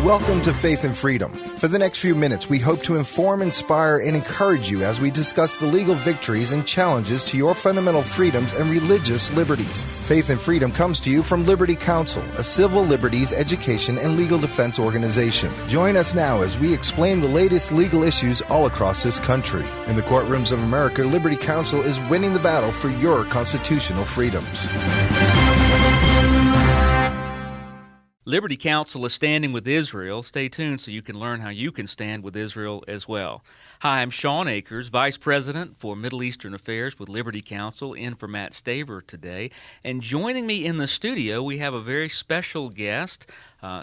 Welcome to Faith and Freedom. For the next few minutes, we hope to inform, inspire, and encourage you as we discuss the legal victories and challenges to your fundamental freedoms and religious liberties. Faith and Freedom comes to you from Liberty Counsel, a civil liberties, education, and legal defense organization. Join us now as we explain the latest legal issues all across this country. In the courtrooms of America, Liberty Counsel is winning the battle for your constitutional freedoms. Liberty Counsel is standing with Israel. Stay tuned so you can learn how you can stand with Israel as well. Hi, I'm Shawn Akers, Vice President for Middle Eastern Affairs with Liberty Counsel, in for Matt Staver today. And joining me in the studio, we have a very special guest,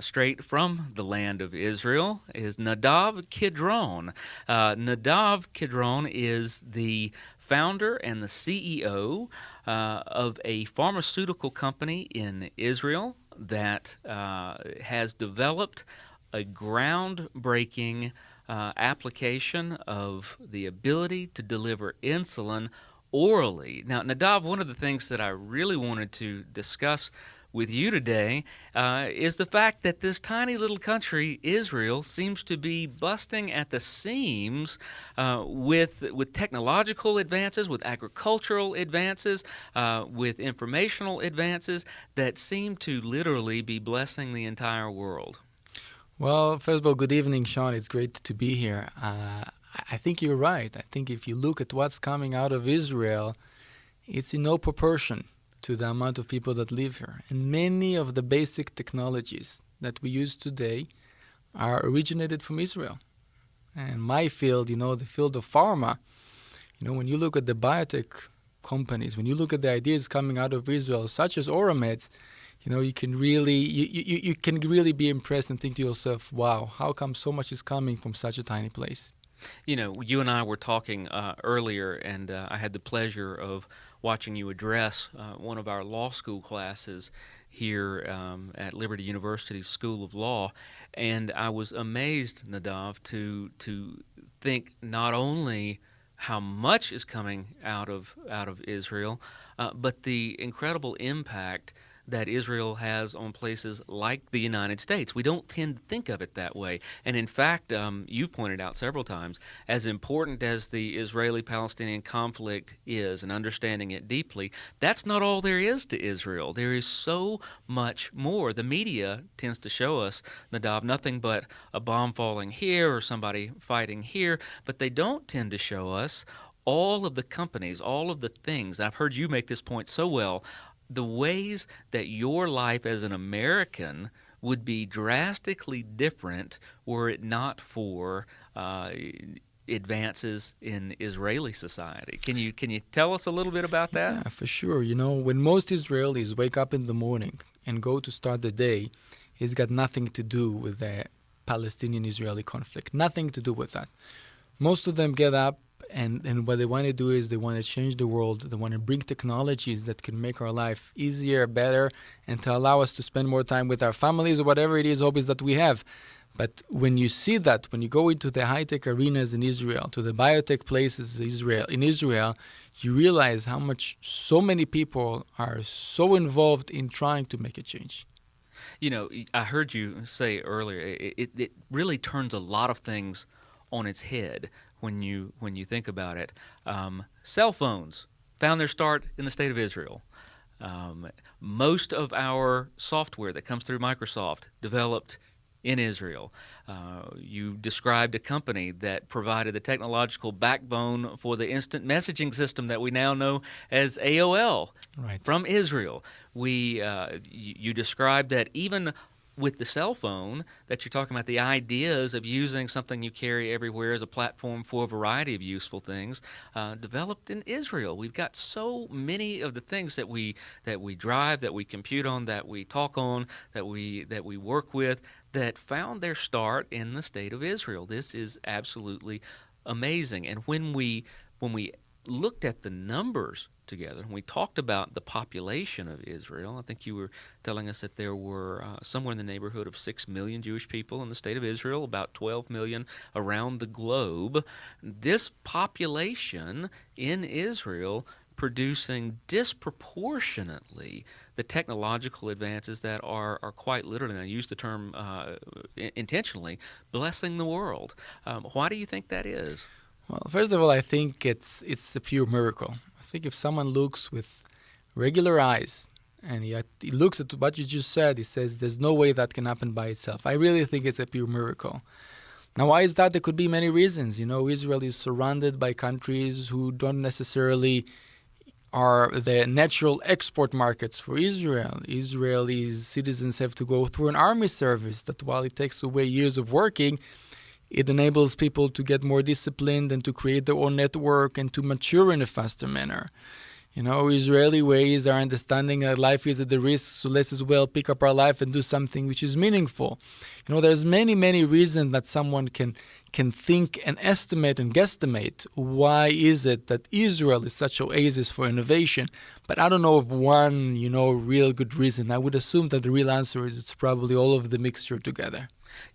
straight from the land of Israel, is Nadav Kidron. Nadav Kidron is the founder and the CEO of a pharmaceutical company in Israel that has developed a groundbreaking application of the ability to deliver insulin orally. Now, Nadav, one of the things that I really wanted to discuss with you today is the fact that this tiny little country, Israel, seems to be busting at the seams with technological advances, with agricultural advances, with informational advances that seem to literally be blessing the entire world. Well, first of all, good evening, Shawn. It's great to be here. I think you're right. I think if you look at what's coming out of Israel, it's in no proportion to the amount of people that live here. And many of the basic technologies that we use today are originated from Israel. And my field, the field of pharma, when you look at the biotech companies, when you look at the ideas coming out of Israel, such as Oramed, you can really be impressed and think to yourself, wow, how come so much is coming from such a tiny place? You and I were talking earlier, and I had the pleasure of watching you address one of our law school classes here at Liberty University's School of Law, and I was amazed, Nadav, to think not only how much is coming out of Israel, but the incredible impact that Israel has on places like the United States. We don't tend to think of it that way. And in fact, you've pointed out several times, as important as the Israeli-Palestinian conflict is and understanding it deeply, that's not all there is to Israel. There is so much more. The media tends to show us, Nadav, nothing but a bomb falling here or somebody fighting here, but they don't tend to show us all of the companies, all of the things, and I've heard you make this point so well, the ways that your life as an American would be drastically different were it not for advances in Israeli society. Can you tell us a little bit about that? Yeah, for sure. When most Israelis wake up in the morning and go to start the day, it's got nothing to do with the Palestinian-Israeli conflict. Nothing to do with that. Most of them get up, and what they want to do is they want to change the world. They want to bring technologies that can make our life easier, better, and to allow us to spend more time with our families or whatever it is, hobbies that we have. But when you see that, when you go into the high-tech arenas in Israel, to the biotech places in Israel, you realize how much so many people are so involved in trying to make a change. I heard you say earlier, it really turns a lot of things on its head when you think about it. Cell phones found their start in the state of Israel. Most of our software that comes through Microsoft developed in Israel. You described a company that provided the technological backbone for the instant messaging system that we now know as AOL, right, from Israel. You described that even with the cell phone that you're talking about, the ideas of using something you carry everywhere as a platform for a variety of useful things, developed in Israel. We've got so many of the things that we drive, that we compute on, that we talk on, that we work with, that found their start in the state of Israel. This is absolutely amazing. And when we looked at the numbers together, and we talked about the population of Israel, I think you were telling us that there were somewhere in the neighborhood of 6 million Jewish people in the state of Israel, about 12 million around the globe. This population in Israel producing disproportionately the technological advances that are quite literally, and I use the term intentionally, blessing the world. Why do you think that is? Well, first of all, I think it's a pure miracle. I think if someone looks with regular eyes and he looks at what you just said, he says there's no way that can happen by itself. I really think it's a pure miracle. Now, why is that? There could be many reasons. Israel is surrounded by countries who don't necessarily are the natural export markets for Israel. Israelis citizens have to go through an army service that, while it takes away years of working, it enables people to get more disciplined and to create their own network and to mature in a faster manner. Israeli ways are understanding that life is at the risk, so let's as well pick up our life and do something which is meaningful. There's many, many reasons that someone can think and estimate and guesstimate why is it that Israel is such an oasis for innovation. But I don't know of one, real good reason. I would assume that the real answer is it's probably all of the mixture together.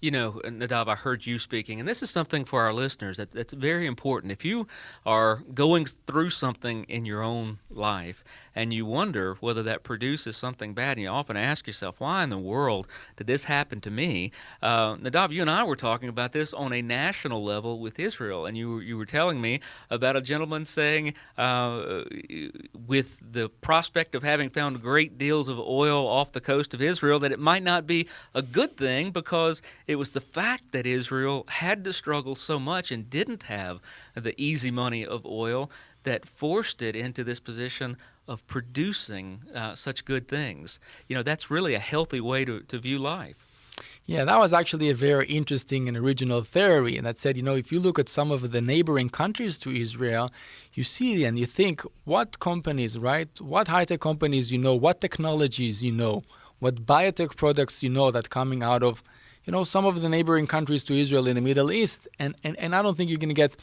Nadav, I heard you speaking, and this is something for our listeners that's very important. If you are going through something in your own life and you wonder whether that produces something bad, and you often ask yourself, why in the world did this happen to me? Nadav, you and I were talking about this on a national level with Israel, and you were telling me about a gentleman saying with the prospect of having found great deals of oil off the coast of Israel that it might not be a good thing because it was the fact that Israel had to struggle so much and didn't have the easy money of oil that forced it into this position of producing such good things. That's really a healthy way to view life. Yeah, that was actually a very interesting and original theory. And that said, if you look at some of the neighboring countries to Israel, you see and you think, what companies, right? What high-tech companies what technologies what biotech products that coming out of some of the neighboring countries to Israel in the Middle East, and I don't think you're going to get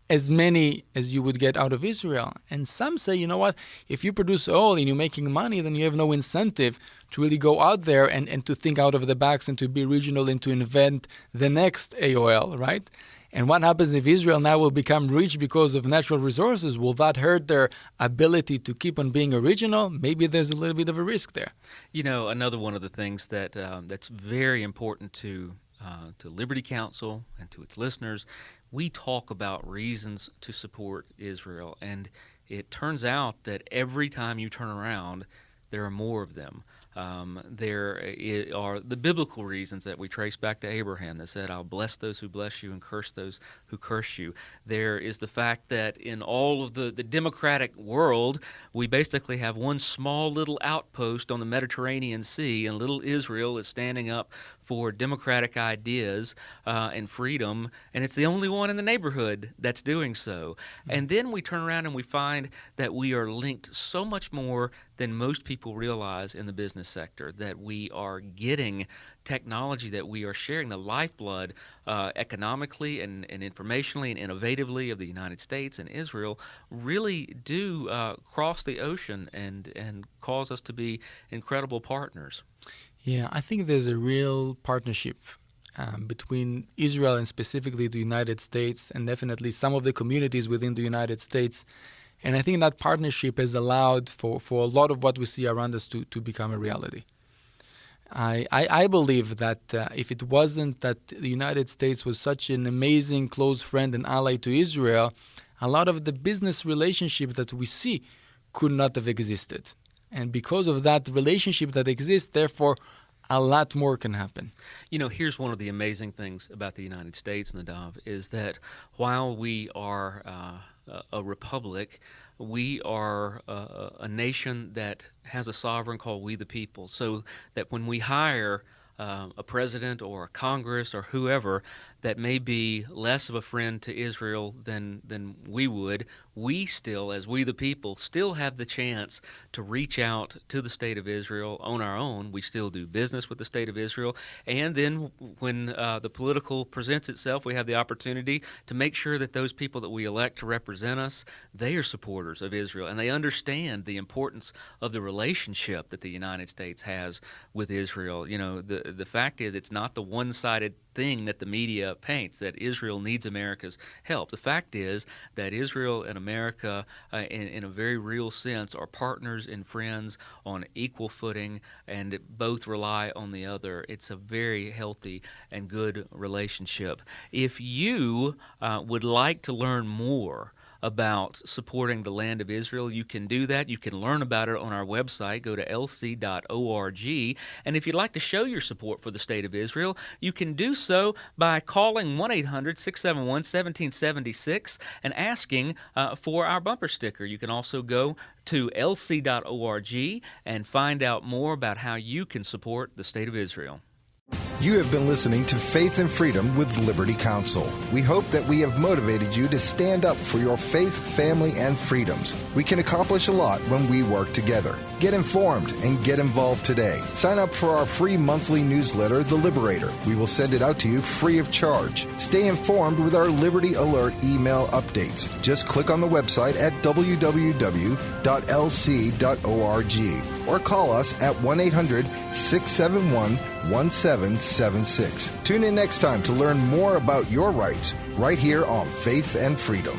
as many as you would get out of Israel. And some say, what, if you produce oil and you're making money, then you have no incentive to really go out there and to think out of the box and to be original and to invent the next oil, right? And what happens if Israel now will become rich because of natural resources? Will that hurt their ability to keep on being original? Maybe there's a little bit of a risk there. Another one of the things that's very important to Liberty Counsel and to its listeners, we talk about reasons to support Israel. And it turns out that every time you turn around, there are more of them. There are the biblical reasons that we trace back to Abraham that said, I'll bless those who bless you and curse those who curse you. There is the fact that in all of the democratic world, we basically have one small little outpost on the Mediterranean Sea, and little Israel is standing up for democratic ideas and freedom, and it's the only one in the neighborhood that's doing so. And then we turn around and we find that we are linked so much more than most people realize in the business sector, that we are getting technology, that we are sharing the lifeblood economically and informationally and innovatively of the United States and Israel really do cross the ocean and cause us to be incredible partners. Yeah, I think there's a real partnership between Israel and specifically the United States, and definitely some of the communities within the United States. And I think that partnership has allowed for a lot of what we see around us to become a reality. I believe that if it wasn't that the United States was such an amazing close friend and ally to Israel, a lot of the business relationship that we see could not have existed. And because of that relationship that exists, therefore, a lot more can happen. Here's one of the amazing things about the United States, Nadav, is that while we are a republic, we are a nation that has a sovereign called We the People, so that when we hire a president or a Congress or whoever that may be less of a friend to Israel than we would, we still, as We the People, still have the chance to reach out to the State of Israel on our own. We still do business with the State of Israel. And then when the political presents itself, we have the opportunity to make sure that those people that we elect to represent us, they are supporters of Israel, and they understand the importance of the relationship that the United States has with Israel. The fact is, it's not the one-sided thing that the media paints, that Israel needs America's help. The fact is that Israel and America, in a very real sense, are partners and friends on equal footing, and both rely on the other. It's a very healthy and good relationship. If you would like to learn more about supporting the land of Israel, you can do that. You can learn about it on our website. Go to lc.org. And if you'd like to show your support for the State of Israel, you can do so by calling 1-800-671-1776 and asking for our bumper sticker. You can also go to lc.org and find out more about how you can support the State of Israel. You have been listening to Faith and Freedom with Liberty Counsel. We hope that we have motivated you to stand up for your faith, family, and freedoms. We can accomplish a lot when we work together. Get informed and get involved today. Sign up for our free monthly newsletter, The Liberator. We will send it out to you free of charge. Stay informed with our Liberty Alert email updates. Just click on the website at www.lc.org or call us at 1-800-671-1776. Tune in next time to learn more about your rights right here on Faith and Freedom.